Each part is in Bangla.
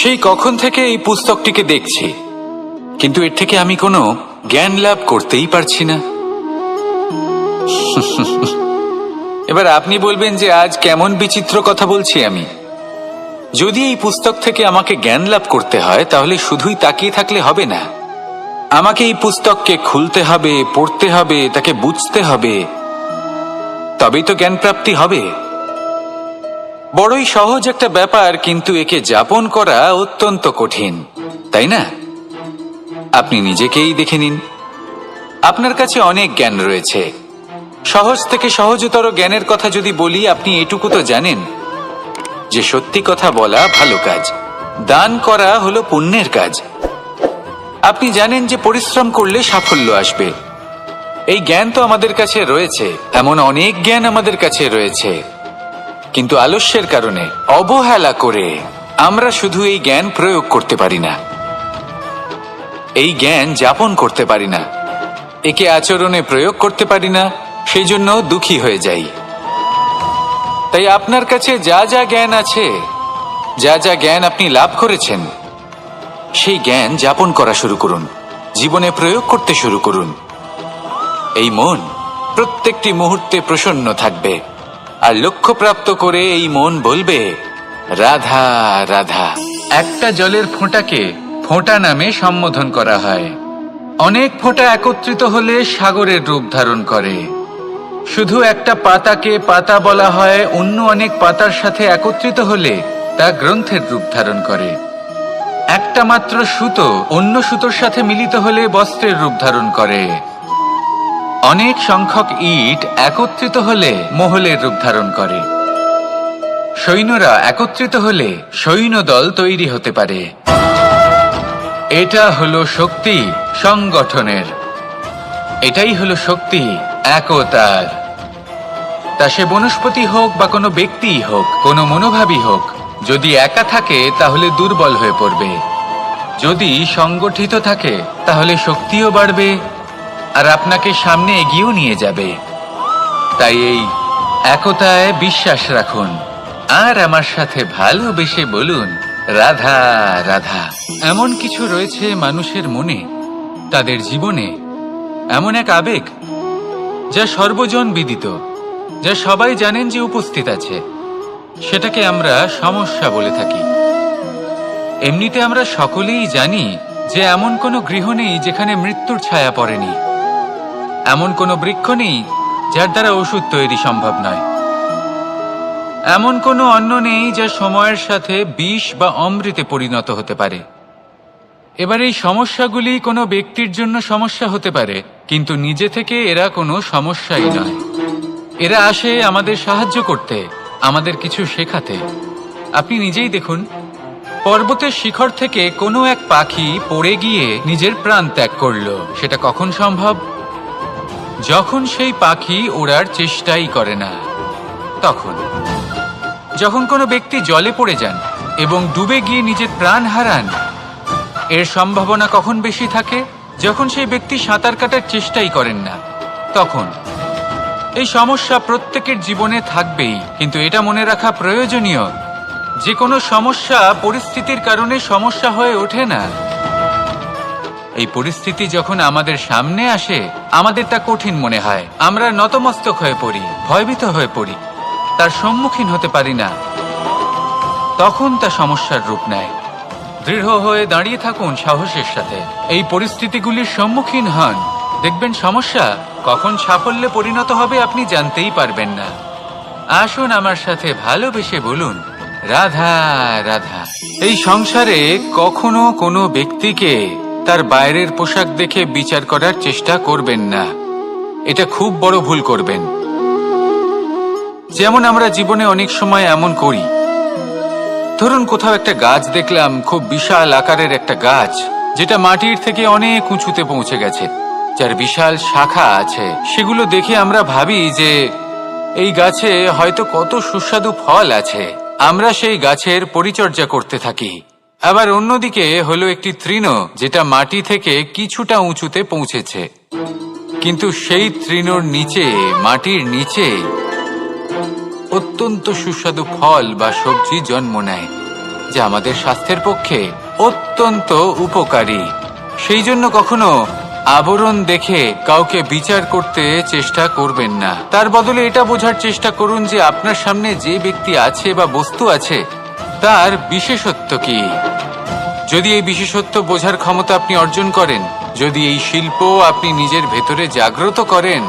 সেই কখন থেকে এই পুস্তকটিকে দেখছি, কিন্তু এর থেকে আমি কোনো জ্ঞান লাভ করতেই পারছি না। এবার আপনি বলবেন যে আজ কেমন বিচিত্র কথা বলছি আমি। যদি এই পুস্তক থেকে আমাকে জ্ঞান লাভ করতে হয়, তাহলে শুধুই তাকিয়ে থাকলে হবে না। আমাকে এই পুস্তককে খুলতে হবে, পড়তে হবে, তাকে বুঝতে হবে, তবেই তো জ্ঞান প্রাপ্তি হবে। বড়ই সহজ একটা ব্যাপার, কিন্তু একে যাপন করা অত্যন্ত কঠিন, তাই না? আপনি নিজেকেই দেখে নিন। আপনার কাছে অনেক জ্ঞান রয়েছে। সহজ থেকে সহজতর জ্ঞানের কথা যদি বলি, আপনি এটুকু তো জানেন যে সত্যি কথা বলা ভালো কাজ, দান করা হলো পুণ্যের কাজ। আপনি জানেন যে পরিশ্রম করলে সাফল্য আসবে। এই জ্ঞান তো আমাদের কাছে রয়েছে, এমন অনেক জ্ঞান আমাদের কাছে রয়েছে, কিন্তু আলস্যের কারণে, অবহেলা করে আমরা শুধু এই জ্ঞান প্রয়োগ করতে পারি না, এই জ্ঞান যাপন করতে পারি না, একে আচরণে প্রয়োগ করতে পারি না, সেই জন্য দুঃখী হয়ে যাই। তাই আপনার কাছে যা যা জ্ঞান আছে, যা যা জ্ঞান আপনি লাভ করেছেন, সেই জ্ঞান যাপন করা শুরু করুন, জীবনে প্রয়োগ করতে শুরু করুন। এই মন প্রত্যেকটি মুহূর্তে প্রসন্ন থাকবে, আর লক্ষ্যপ্রাপ্ত করে এই মন বলবে, রাধা রাধা। একটা জলের ফোঁটাকে ফোঁটা নামে সম্বোধন করা হয়। অনেক ফোঁটা একত্রিত হলে সাগরের রূপ ধারণ করে। শুধু একটা পাতাকে পাতা বলা হয়, অন্য অনেক পাতার সাথে একত্রিত হলে তা গ্রন্থের রূপ ধারণ করে। একটা মাত্র সুতো অন্য সুতোর সাথে মিলিত হলে বস্ত্রের রূপ ধারণ করে। অনেক সংখ্যক ইট একত্রিত হলে মহলের রূপ ধারণ করে। সৈন্যরা একত্রিত হলে সৈন্যদল তৈরি হতে পারে। এটা হলো শক্তি সংগঠনের, এটাই হলো শক্তি একতার। তা সে বনস্পতি হোক বা কোনো ব্যক্তিই হোক, কোনো মনোভাবই হোক, যদি একা থাকে তাহলে দুর্বল হয়ে পড়বে। যদি সংগঠিত থাকে তাহলে শক্তিও বাড়বে, আর আপনাকে সামনে এগিয়েও নিয়ে যাবে। তাই এই একতায় বিশ্বাস রাখুন, আর আমার সাথে ভালোবেসে বলুন, রাধা রাধা। এমন কিছু রয়েছে মানুষের মনে, তাদের জীবনে এমন এক আবেগ যা সর্বজন বিদিত, যা সবাই জানেন যে উপস্থিত আছে। সেটাকে আমরা সমস্যা বলে থাকি। এমনিতে আমরা সকলেই জানি যে এমন কোনো গৃহ নেই যেখানে মৃত্যুর ছায়া পড়েনি, এমন কোনো বৃক্ষ নেই যার দ্বারা ওষুধ তৈরি সম্ভব নয়, এমন কোনো অন্ন নেই যা সময়ের সাথে বিষ বা অমৃতে পরিণত হতে পারে। এবার এই সমস্যাগুলি কোনো ব্যক্তির জন্য সমস্যা হতে পারে, কিন্তু নিজে থেকে এরা কোনো সমস্যাই নয়। এরা আসে আমাদের সাহায্য করতে, আমাদের কিছু শেখাতে। আপনি নিজেই দেখুন, পর্বতের শিখর থেকে কোনো এক পাখি পড়ে গিয়ে নিজের প্রাণ ত্যাগ করলো। সেটা কখন সম্ভব? যখন সেই পাখি ওড়ার চেষ্টাই করে না। তখন যখন কোনো ব্যক্তি জলে পড়ে যান এবং ডুবে গিয়ে নিজের প্রাণ হারান, এর সম্ভাবনা কখন বেশি থাকে? যখন সেই ব্যক্তি সাঁতার কাটার চেষ্টাই করেন না। তখন এই সমস্যা প্রত্যেকের জীবনে থাকবেই, কিন্তু এটা মনে রাখা প্রয়োজনীয় যে কোনো সমস্যা পরিস্থিতির কারণে সমস্যা হয়ে ওঠে না। এই পরিস্থিতি যখন আমাদের সামনে আসে, আমাদের তা কঠিন মনে হয়, আমরা নতমস্তক হয়ে পড়ি, ভয়ভীত হয়ে পড়ি, তার সম্মুখীন হতে পারি না। তখন তা সমস্যার রূপ নেয়। দৃঢ় হয়ে দাঁড়িয়ে থাকুন সাহসের সাথে, এই পরিস্থিতিগুলির সম্মুখীন হন, দেখবেন সমস্যা কখন সাফল্যে পরিণত হবে আপনি জানতেই পারবেন না। আসুন আমার সাথে ভালোবেসে বলুন, রাধা রাধা। এই সংসারে কখনো কোনো ব্যক্তিকে তার বাইরের পোশাক দেখে বিচার করার চেষ্টা করবেন না, এটা খুব বড় ভুল করবেন। যেমন আমরা জীবনে অনেক সময় এমন করি, ধরুন কোথাও একটা গাছ দেখলাম, খুব বিশাল আকারের একটা গাছ, যেটা মাটির থেকে অনেক উঁচুতে পৌঁছে গেছে, যার বিশাল শাখা আছে। সেগুলো দেখে আমরা ভাবি যে এই গাছে হয়তো কত সুস্বাদু ফল আছে, আমরা সেই গাছের পরিচর্যা করতে থাকি। আবার অন্যদিকে হলো একটি তৃণ, যেটা মাটি থেকে কিছুটা উঁচুতে পৌঁছেছে, কিন্তু সেই তৃণর নিচে, মাটির নিচে অত্যন্ত সুস্বাদু ফল বা সবজি জন্ম নেয়। যা আমাদের স্বাস্থ্যের পক্ষে অত্যন্ত উপকারী। সেই জন্য কখনো আবরণ দেখে কাউকে বিচার করতে চেষ্টা করবেন না। তার বদলে এটা বোঝার চেষ্টা করুন যে আপনার সামনে যে ব্যক্তি আছে বা বস্তু আছে তার বিশেষত্ব কি। যদি এই বিশেষত্ব বোঝার ক্ষমতা আপনি অর্জন করেন, যদি এই শিল্প আপনি নিজের ভেতরে জাগ্রত করেন,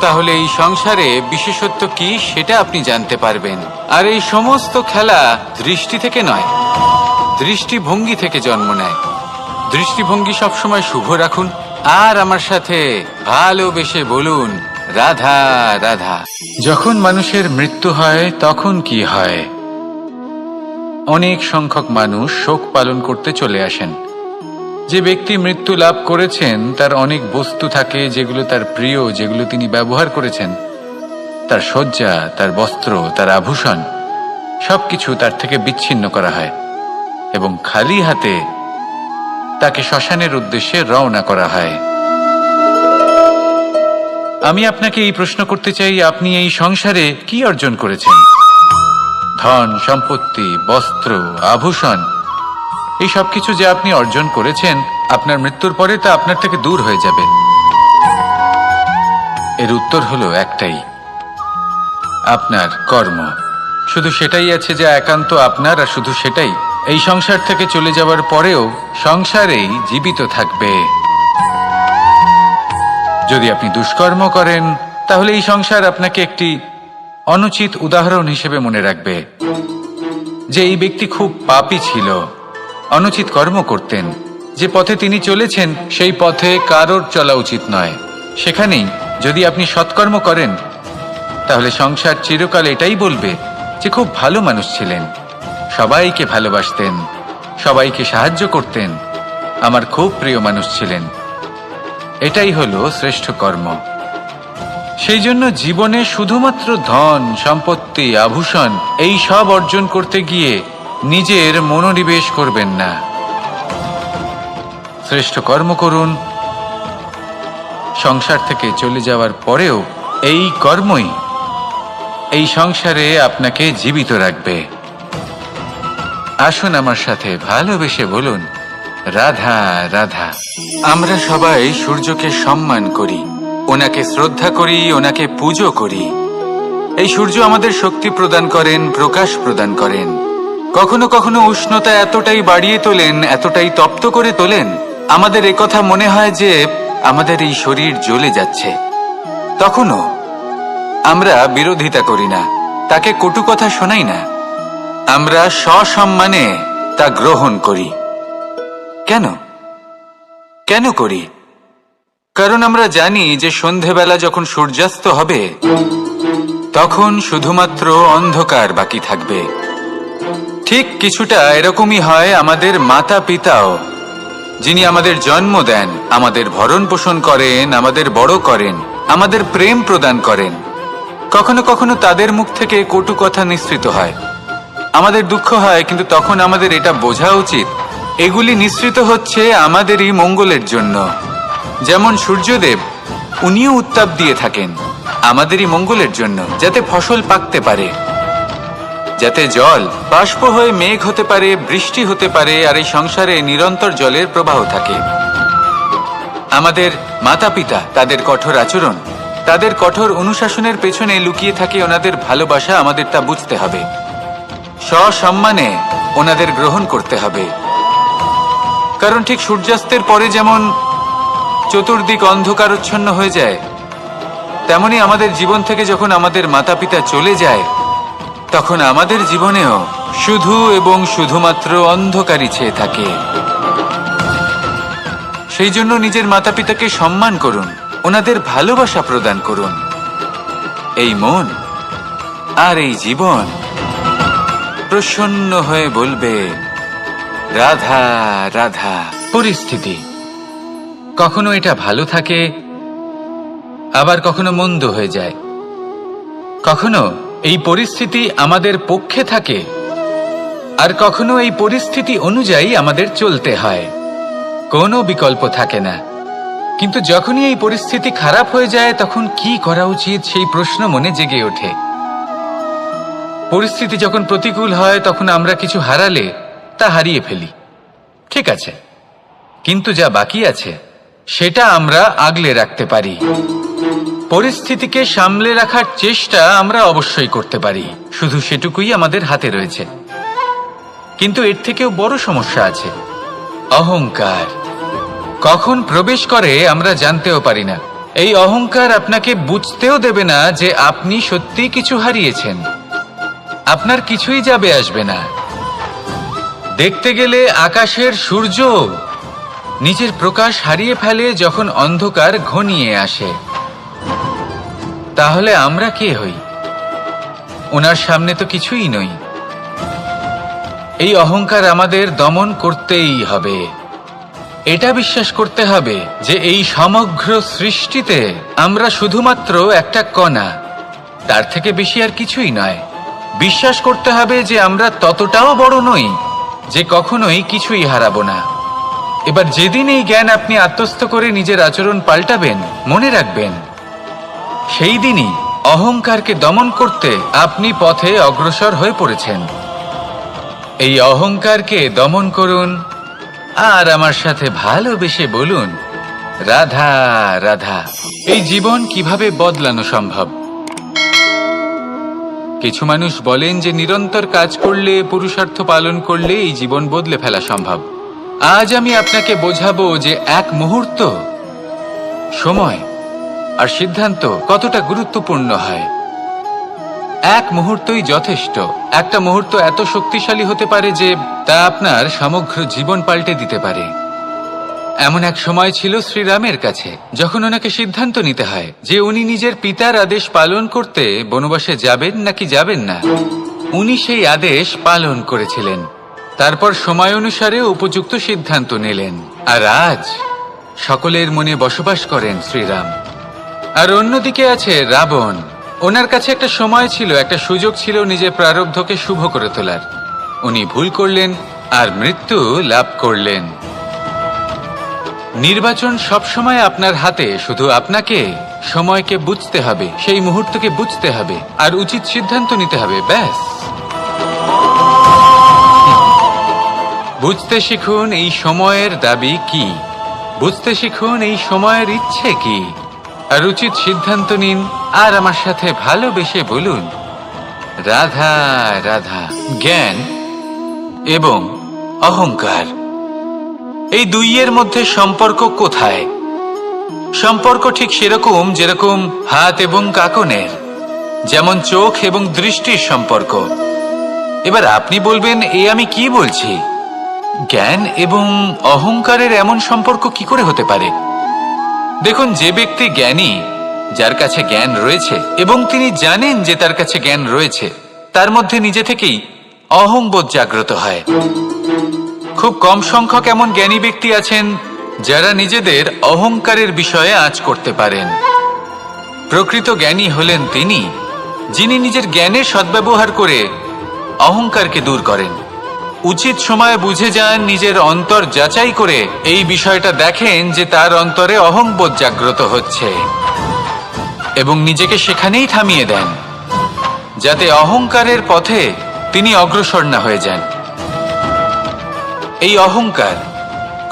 তাহলে এই সংসারে বিশেষত্ব কি সেটা আপনি জানতে পারবেন। আর এই সমস্ত খেলা দৃষ্টি থেকে নয়, দৃষ্টিভঙ্গি থেকে জন্ম নেয়। দৃষ্টিভঙ্গি সবসময় শুভ রাখুন আর আমার সাথে ভালোবেসে বলুন, রাধা রাধা। যখন মানুষের মৃত্যু হয় তখন কি হয়? অনেক সংখ্যক মানুষ শোক পালন করতে চলে আসেন। যে ব্যক্তি মৃত্যু লাভ করেছেন তার অনেক বস্তু থাকে যেগুলো তার প্রিয়, যেগুলো তিনি ব্যবহার করেছেন। তার শয্যা, তার বস্ত্র, তার আভূষণ সবকিছু তার থেকে বিচ্ছিন্ন করা হয় এবং খালি হাতে তাকে শ্মশানের উদ্দেশ্যে রওনা করা হয়। আমি আপনাকে এই প্রশ্ন করতে চাই, আপনি এই সংসারে কি অর্জন করেছেন? ধন সম্পত্তি, বস্ত্র, আভূষণ, এই সবকিছু যে আপনি অর্জন করেছেন, আপনার মৃত্যুর পরে তা আপনার থেকে দূর হয়ে যাবে। এর উত্তর হলো একটাই, আপনার কর্ম। শুধু সেটাই আছে যা একান্ত আপনার, আর শুধু সেটাই এই সংসার থেকে চলে যাওয়ার পরেও সংসারেই জীবিত থাকবে। যদি আপনি দুষ্কর্ম করেন তাহলে এই সংসার আপনাকে একটি অনুচিত উদাহরণ হিসেবে মনে রাখবে যে এই ব্যক্তি খুব পাপী ছিল, অনুচিত কর্ম করতেন। যে পথে তিনি চলেছেন সেই পথে কারোর চলা উচিত নয়। সেখানেই যদি আপনি সৎকর্ম করেন তাহলে সংসার চিরকাল এটাই বলবে যে খুব ভালো মানুষ ছিলেন, সবাইকে ভালোবাসতেন, সবাইকে সাহায্য করতেন, আমার খুব প্রিয় মানুষ ছিলেন। এটাই হলো শ্রেষ্ঠ কর্ম। সেই জন্য জীবনে শুধুমাত্র ধন সম্পত্তি, আভূষণ এই সব অর্জন করতে গিয়ে নিজের মনোনিবেশ করবেন না। শ্রেষ্ঠ কর্ম করুন। সংসার থেকে চলে যাওয়ার পরেও এই কর্মই এই সংসারে আপনাকে জীবিত রাখবে। আসুন আমার সাথে ভালোবেসে বলুন, রাধা রাধা। আমরা সবাই সূর্যকে সম্মান করি, ওনাকে শ্রদ্ধা করি, ওনাকে পুজো করি। এই সূর্য আমাদের শক্তি প্রদান করেন, প্রকাশ প্রদান করেন। কখনো কখনো উষ্ণতা এতটাই বাড়িয়ে তোলেন, এতটাই তপ্ত করে তোলেন, আমাদের একথা মনে হয় যে আমাদের এই শরীর জ্বলে যাচ্ছে। তখনও আমরা বিরোধিতা করি না, তাকে কটু কথা শোনাই না, আমরা সসম্মানে তা গ্রহণ করি। কেন কেন করি? কারণ আমরা জানি যে সন্ধেবেলা যখন সূর্যাস্ত হবে তখন শুধুমাত্র অন্ধকার বাকি থাকবে। ঠিক কিছুটা এরকমই হয় আমাদের মাতা পিতাও, যিনি আমাদের জন্ম দেন, আমাদের ভরণ পোষণ করেন, আমাদের বড় করেন, আমাদের প্রেম প্রদান করেন। কখনো কখনো তাদের মুখ থেকে কটু কথা নিঃসৃত হয়, আমাদের দুঃখ হয়, কিন্তু তখন আমাদের এটা বোঝা উচিত এগুলি নিঃসৃত হচ্ছে আমাদেরই মঙ্গলের জন্য। যেমন সূর্যদেব, উনিও উত্তাপ দিয়ে থাকেন আমাদেরই মঙ্গলের জন্য, যাতে ফসল পাকতে পারে, যাতে জল বাষ্প হয়ে মেঘ হতে পারে, বৃষ্টি হতে পারে, আর এই সংসারে নিরন্তর জলের প্রবাহ থাকে। আমাদের মাতা পিতা, তাদের কঠোর আচরণ, তাদের কঠোর অনুশাসনের পেছনে লুকিয়ে থাকে ওনাদের ভালোবাসা। আমাদের তা বুঝতে হবে, সসম্মানে ওনাদের গ্রহণ করতে হবে। কারণ ঠিক সূর্যাস্তের পরে যেমন চতুর্দিক অন্ধকারচ্ছন্ন হয়ে যায়, তেমনি আমাদের জীবন থেকে যখন আমাদের মাতা পিতা চলে যায় তখন আমাদের জীবনেও শুধু এবং শুধুমাত্র অন্ধকারই ছেয়ে থাকে। সেই জন্য নিজের মাতা পিতাকে সম্মান করুন, ওনাদের ভালোবাসা প্রদান করুন। এই মন আর এই জীবন প্রসন্ন হয়ে বলবে, রাধা রাধা। পরিস্থিতি কখনো এটা ভালো থাকে, আবার কখনো মন্দ হয়ে যায়। কখনো এই পরিস্থিতি আমাদের পক্ষে থাকে, আর কখনো এই পরিস্থিতি অনুযায়ী আমাদের চলতে হয়। কোনো বিকল্প থাকে না। কিন্তু যখনই এই পরিস্থিতি খারাপ হয়ে যায় তখন কি করা উচিত সেই প্রশ্ন মনে জেগে ওঠে। পরিস্থিতি যখন প্রতিকূল হয় তখন আমরা কিছু হারালে তা হারিয়ে ফেলি। ঠিক আছে, কিন্তু যা বাকি আছে সেটা আমরা আগলে রাখতে পারি। পরিস্থিতিকে সামলে রাখার চেষ্টা আমরা অবশ্যই করতে পারি, শুধু সেটুকুই আমাদের হাতে রয়েছে। কিন্তু এর থেকেও বড় সমস্যা আছে, অহংকার। কখন প্রবেশ করে আমরা জানতেও পারি না। এই অহংকার আপনাকে বুঝতেও দেবে না যে আপনি সত্যি কিছু হারিয়েছেন। আপনার কিছুই যাবে আসবে না। দেখতে গেলে আকাশের সূর্য নিজের প্রকাশ হারিয়ে ফেলে যখন অন্ধকার ঘনিয়ে আসে। তাহলে আমরা কে হই? ওনার সামনে তো কিছুই নই। এই অহংকার আমাদের দমন করতেই হবে। এটা বিশ্বাস করতে হবে যে এই সমগ্র সৃষ্টিতে আমরা শুধুমাত্র একটা কণা, তার থেকে বেশি আর কিছুই নয়। বিশ্বাস করতে হবে যে আমরা ততটাও বড় নই যে কখনোই কিছুই হারাবো না। এবার যেদিন এই জ্ঞান আপনি আত্মস্থ করে নিজের আচরণ পাল্টাবেন, মনে রাখবেন সেই দিনই অহংকারকে দমন করতে আপনি পথে অগ্রসর হয়ে পড়েছেন। এই অহংকারকে দমন করুন আর আমার সাথে ভালোবেসে বলুন, রাধা রাধা। এই জীবন কিভাবে বদলানো সম্ভব? কিছু মানুষ বলেন যে নিরন্তর কাজ করলে, পুরুষার্থ পালন করলে এই জীবন বদলে ফেলা সম্ভব। আজ আমি আপনাকে বোঝাবো যে এক মুহূর্ত, সময় আর সিদ্ধান্ত কতটা গুরুত্বপূর্ণ হয়। এক মুহূর্তই যথেষ্ট। একটা মুহূর্ত এত শক্তিশালী হতে পারে যে তা আপনার সমগ্র জীবন পাল্টে দিতে পারে। এমন এক সময় ছিল শ্রীরামের কাছে, যখন ওনাকে সিদ্ধান্ত নিতে হয় যে উনি নিজের পিতার আদেশ পালন করতে বনবাসে যাবেন নাকি যাবেন না। উনি সেই আদেশ পালন করেছিলেন। তারপর সময় অনুসারে উপযুক্ত সিদ্ধান্ত নিলেন। আর আজ সকলের মনে বসবাস করেন শ্রীরাম। আর অন্যদিকে আছে রাবণ। ওনার কাছে একটা সময় ছিল, একটা সুযোগ ছিল নিজের প্রারব্ধকে শুভ করে তোলার। উনি ভুল করলেন আর মৃত্যু লাভ করলেন। নির্বাচন সবসময় আপনার হাতে, শুধু আপনাকে সময়কে বুঝতে হবে, সেই মুহূর্তকে বুঝতে হবে আর উচিত সিদ্ধান্ত নিতে হবে, ব্যাস। বুঝতে শিখুন এই সময়ের দাবি কি, বুঝতে শিখুন এই সময়ের ইচ্ছে কি, আর উচিত সিদ্ধান্ত নিন আর আমার সাথে ভালোবেসে বলুন, রাধা রাধা। জ্ঞান এবং অহংকার, এই দুইয়ের মধ্যে সম্পর্ক কোথায়? সম্পর্ক ঠিক সেরকম যেরকম হাত এবং কাকনের, যেমন চোখ এবং দৃষ্টির সম্পর্ক। এবার আপনি বলবেন, এ আমি কি বলছি? জ্ঞান এবং অহংকারের এমন সম্পর্ক কি করে হতে পারে? দেখুন, যে ব্যক্তি জ্ঞানী, যার কাছে জ্ঞান রয়েছে এবং তিনি জানেন যে তার কাছে জ্ঞান রয়েছে, তার মধ্যে নিজে থেকেই অহংবোধ জাগ্রত হয়। খুব কম সংখ্যক এমন জ্ঞানী ব্যক্তি আছেন যারা নিজেদের অহংকারের বিষয়ে আঁচ করতে পারেন। প্রকৃত জ্ঞানী হলেন তিনি, যিনি নিজের জ্ঞানের সদ্ব্যবহার করে অহংকারকে দূর করেন। উচিত সময়ে বুঝে যান, নিজের অন্তর যাচাই করে এই বিষয়টা দেখেন যে তার অন্তরে অহংবোধ জাগ্রত হচ্ছে এবং নিজেকে সেখানেই থামিয়ে দেন, যাতে অহংকারের পথে তিনি অগ্রসর না হয়ে যান। এই অহংকার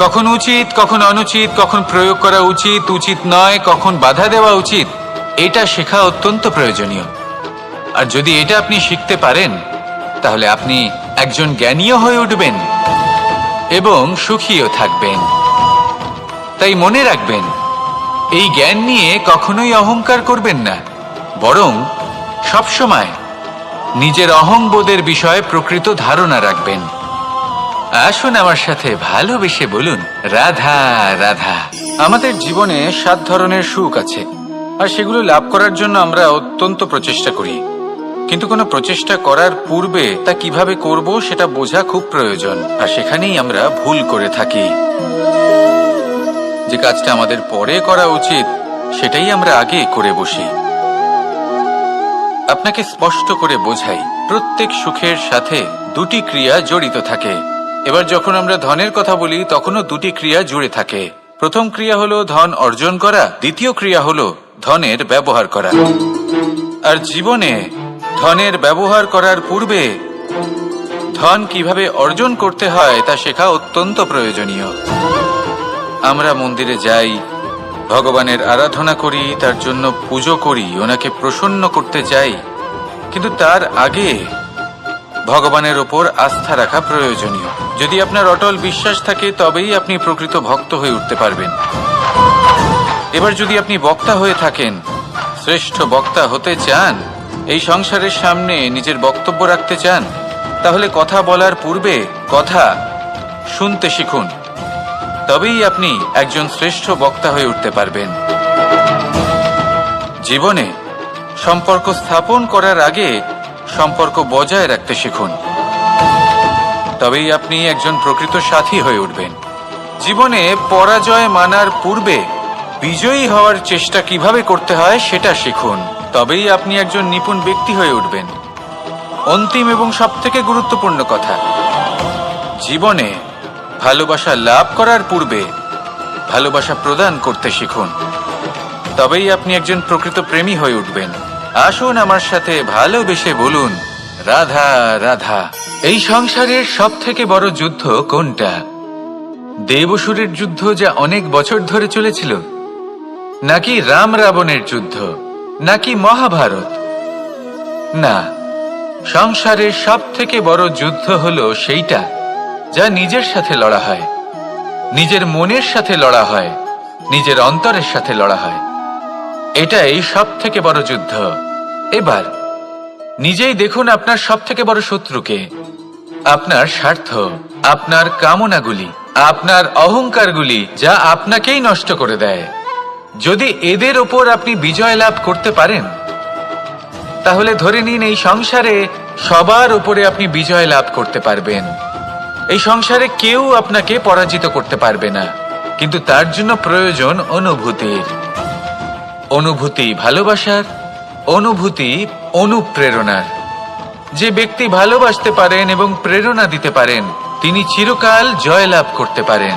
কখন উচিত, কখন অনুচিত, কখন প্রয়োগ করা উচিত, উচিত নয়, কখন বাধা দেওয়া উচিত, এটা শেখা অত্যন্ত প্রয়োজনীয়। আর যদি এটা আপনি শিখতে পারেন, তাহলে আপনি একজন জ্ঞানীও হয়ে উঠবেন এবং সুখীও থাকবেন। তাই মনে রাখবেন, এই জ্ঞান নিয়ে কখনোই অহংকার করবেন না, বরং সবসময় নিজের অহংবোধের বিষয়ে প্রকৃত ধারণা রাখবেন। আসুন আমার সাথে ভালোবেসে বলুন, রাধা রাধা। আমাদের জীবনে 7 ধরনের সুখ আছে, আর সেগুলো লাভ করার জন্য আমরা অত্যন্ত প্রচেষ্টা করি। কিন্তু কোনো প্রচেষ্টা করার পূর্বে তা কিভাবে করব সেটা বোঝা খুব প্রয়োজন, আর সেখানেই আমরা ভুল করে থাকি। যে কাজটা আমাদের পরে করা উচিত সেটাই আমরা আগে করে বসি। আপনাকে স্পষ্ট করে বোঝাই, প্রত্যেক সুখের সাথে 2টি ক্রিয়া জড়িত থাকে। এবার যখন আমরা ধনের কথা বলি, তখনও 2টি ক্রিয়া জুড়ে থাকে। প্রথম ক্রিয়া হলো ধন অর্জন করা, দ্বিতীয় ক্রিয়া হলো ধনের ব্যবহার করা। আর জীবনে ধনের ব্যবহার করার পূর্বে ধন কিভাবে অর্জন করতে হয় তা শেখা অত্যন্ত প্রয়োজনীয়। আমরা মন্দিরে যাই, ভগবানের আরাধনা করি, তার জন্য পুজো করি, ওনাকে প্রসন্ন করতে চাই, কিন্তু তার আগে ভগবানের ওপর আস্থা রাখা প্রয়োজনীয়। যদি আপনার অটল বিশ্বাস থাকে তবেই আপনি প্রকৃত ভক্ত হয়ে উঠতে পারবেন। এবার যদি আপনি বক্তা হয়ে থাকেন, শ্রেষ্ঠ বক্তা হতে চান, এই সংসারের সামনে নিজের বক্তব্য রাখতে চান, তাহলে কথা বলার পূর্বে কথা শুনতে শিখুন। তবেই আপনি একজন শ্রেষ্ঠ বক্তা হয়ে উঠতে পারবেন। জীবনে সম্পর্ক স্থাপন করার আগে সম্পর্ক বজায় রাখতে শিখুন। তবেই আপনি একজন প্রকৃত সাথী হয়ে উঠবেন। জীবনে পরাজয় মানার পূর্বে বিজয়ী হওয়ার চেষ্টা কিভাবে করতে হয় সেটা শিখুন। তবেই আপনি একজন নিপুণ ব্যক্তি হয়ে উঠবেন। অন্তিম এবং সবথেকে গুরুত্বপূর্ণ কথা, জীবনে ভালোবাসা লাভ করার পূর্বে ভালোবাসা প্রদান করতে শিখুন। তবেই আপনি একজন প্রকৃত প্রেমী হয়ে উঠবেন। আসুন আমার সাথে ভালোবেসে বলুন, রাধা রাধা। এই সংসারের সব থেকে বড় যুদ্ধ কোনটা? দেব-অসুরের যুদ্ধ, যা অনেক বছর ধরে চলেছিল, নাকি রাম রাবণের যুদ্ধ, নাকি মহাভারত? না, সংসারের সব থেকে বড় যুদ্ধ হলো সেইটা যা নিজের সাথে লড়া হয়, নিজের মনের সাথে লড়া হয়, নিজের অন্তরের সাথে লড়া হয়। এটাই সব থেকে বড় যুদ্ধ। এবার নিজেই দেখুন আপনার সব থেকে বড় শত্রুকে। আপনার স্বার্থ, আপনার কামনাগুলি, আপনার অহংকারগুলি, যা আপনাকেই নষ্ট করে দেয়। যদি এদের ওপর আপনি বিজয় লাভ করতে পারেন, তাহলে ধরে নিন এই সংসারে সবার উপরে আপনি বিজয় লাভ করতে পারবেন। এই সংসারে কেউ আপনাকে পরাজিত করতে পারবে না। কিন্তু তার জন্য প্রয়োজন অনুভূতির। অনুভূতি ভালোবাসার, অনুভূতি অনুপ্রেরণার। যে ব্যক্তি ভালোবাসতে পারেন এবং প্রেরণা দিতে পারেন, তিনি চিরকাল জয় লাভ করতে পারেন।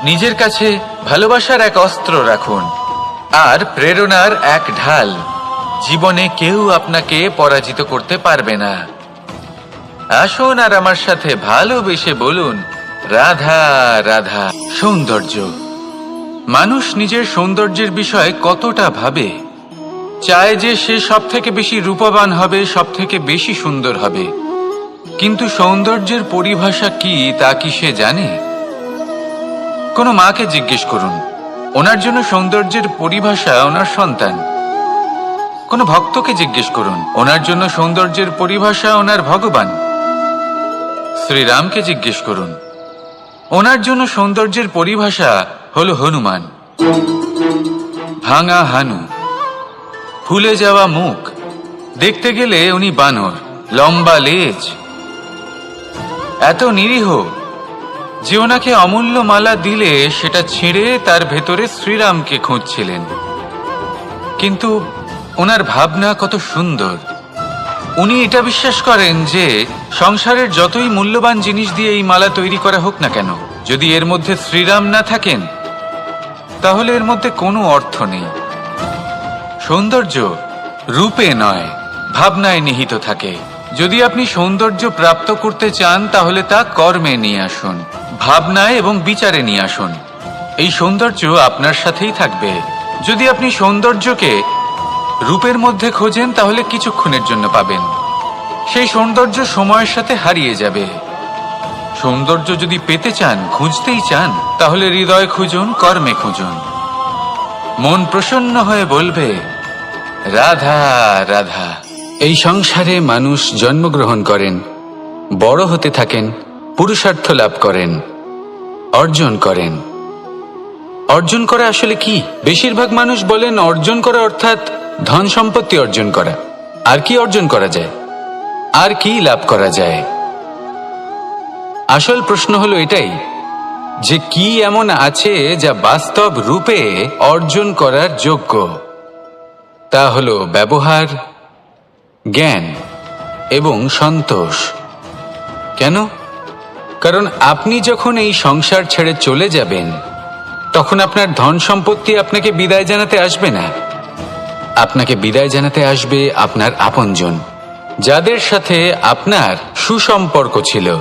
নিজের কাছে ভালোবাসার এক অস্ত্র রাখুন আর প্রেরণার এক ঢাল। জীবনে কেউ আপনাকে পরাজিত করতে পারবে না। আসুন আর আমার সাথে ভালোবেসে বলুন, রাধা রাধা। সৌন্দর্য। মানুষ নিজের সৌন্দর্যের বিষয়ে কতটা ভাবে, চায় যে সে সব থেকে বেশি রূপবান হবে, সব থেকে বেশি সুন্দর হবে। কিন্তু সৌন্দর্যের পরিভাষা কি তা কি সে জানে? কোনো মাকে জিজ্ঞেস করুন, ওনার জন্য সৌন্দর্যের পরিভাষা ওনার সন্তান। কোনো ভক্তকে জিজ্ঞেস করুন, ওনার জন্য সৌন্দর্যের পরিভাষা ওনার ভগবান। শ্রীরামকে জিজ্ঞেস করুন, ওনার জন্য সৌন্দর্যের পরিভাষা হলো হনুমান। ভাঙা হানু, ফুলে যাওয়া মুখ, দেখতে গেলে উনি বানর, লম্বা লেজ, এত নিরীহ যে ওনাকে অমূল্য মালা দিলে সেটা ছিঁড়ে তার ভেতরে শ্রীরামকে খুঁজছিলেন। কিন্তু ওনার ভাবনা কত সুন্দর। উনি এটা বিশ্বাস করেন যে সংসারের যতই মূল্যবান জিনিস দিয়ে এই মালা তৈরি করা হোক না কেন, যদি এর মধ্যে শ্রীরাম না থাকেন তাহলে এর মধ্যে কোনো অর্থ নেই। সৌন্দর্য রূপে নয়, ভাবনায় নিহিত থাকে। যদি আপনি সৌন্দর্য প্রাপ্ত করতে চান তাহলে তা কর্মে নিয়ে আসুন, ভাবনায় এবং বিচারে নিয়ে আসুন। এই সৌন্দর্য আপনার সাথেই থাকবে। যদি আপনি সৌন্দর্যকে রূপের মধ্যে খোঁজেন তাহলে কিছুক্ষণের জন্য পাবেন, সেই সৌন্দর্য সময়ের সাথে হারিয়ে যাবে। সৌন্দর্য যদি পেতে চান, খুঁজতেই চান, তাহলে হৃদয় খুঁজুন, কর্মে খুঁজুন। মন প্রসন্ন হয়ে বলবে, রাধা রাধা। এই সংসারে মানুষ জন্মগ্রহণ করেন, বড় হতে থাকেন, পুরুষার্থ লাভ করেন, অর্জন করেন। অর্জন করা আসলে কি? বেশিরভাগ মানুষ বলেন অর্জন করা অর্থাৎ ধন সম্পত্তি অর্জন করা। আর কি অর্জন করা যায়? আর কি লাভ করা যায়? আসল প্রশ্ন হলো এটাই যে কি এমন আছে যা বাস্তব রূপে অর্জন করার যোগ্য। তা হলো ব্যবহার, জ্ঞান এবং সন্তোষ। কেন? কারণ আপনি যখন এই সংসার ছেড়ে চলে যাবেন তখন আপনার ধন সম্পত্তি আপনাকে বিদায় জানাতে আসবে না। আপনাকে বিদায় জানাতে আসবে আপনার আপনজন, যাদের সাথে আপনার সুসম্পর্ক ছিল।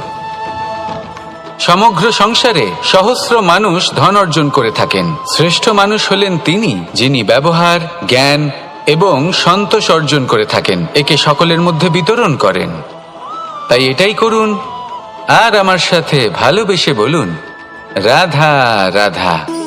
সমগ্র সংসারে সহস্র মানুষ ধন অর্জন করে থাকেন। শ্রেষ্ঠ মানুষ হলেন তিনি, যিনি ব্যবহার, জ্ঞান এবং সন্তোষ অর্জন করে থাকেন, একে সকলের মধ্যে বিতরণ করেন। তাই এটাই করুন আর আমার সাথে ভালোবেসে বলুন, রাধা রাধা।